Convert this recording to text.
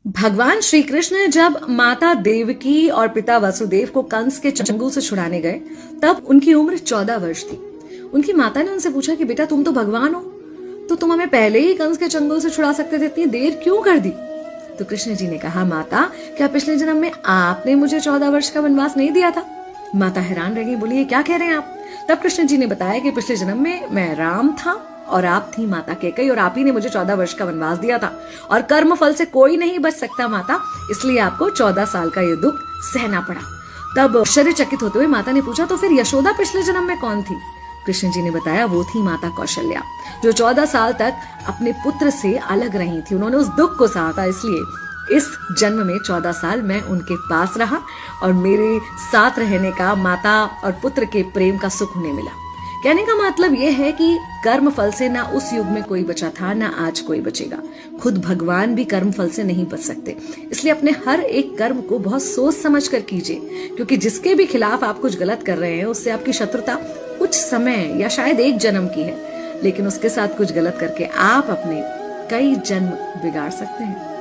भगवान श्री कृष्ण जब माता देवकी और पिता वसुदेव को कंस के चंगुल से छुड़ाने गए, तब उनकी उम्र 14 वर्ष थी। उनकी माता ने उनसे पूछा कि बेटा तुम तो भगवान हो, तो तुम हमें पहले ही कंस के चंगुल से छुड़ा सकते थे, इतनी देर क्यों कर दी? तो कृष्ण जी ने कहा, माता क्या पिछले जन्म में आपने मुझे 14 वर्ष का वनवास नहीं दिया था? माता हैरान रह गई, बोली ये क्या कह रहे हैं आप? तब कृष्ण जी ने बताया कि पिछले जन्म में मैं राम था और आप थी माता कैकेयी, और आप ही ने मुझे 14 वर्ष का वनवास दिया था, और कर्म फल से कोई नहीं बच सकता माता, इसलिए आपको 14 साल का ये दुख सहना पड़ा। तब आश्चर्यचकित होते हुए माता ने पूछा, तो फिर यशोदा पिछले जन्म में कौन थी? कृष्ण जी ने बताया, वो थी माता कौशल्या, जो 14 साल तक अपने पुत्र से अलग रही थी। उन्होंने उस दुख को सहा था, इसलिए इस जन्म में 14 साल मैं उनके पास रहा और मेरे साथ रहने का, माता और पुत्र के प्रेम का सुख उन्हें मिला। कहने का मतलब यह है कि कर्म फल से ना उस युग में कोई बचा था, ना आज कोई बचेगा। खुद भगवान भी कर्म फल से नहीं बच सकते, इसलिए अपने हर एक कर्म को बहुत सोच समझ कर कीजिए, क्योंकि जिसके भी खिलाफ आप कुछ गलत कर रहे हैं उससे आपकी शत्रुता कुछ समय या शायद एक जन्म की है, लेकिन उसके साथ कुछ गलत करके आप अपने कई जन्म बिगाड़ सकते हैं।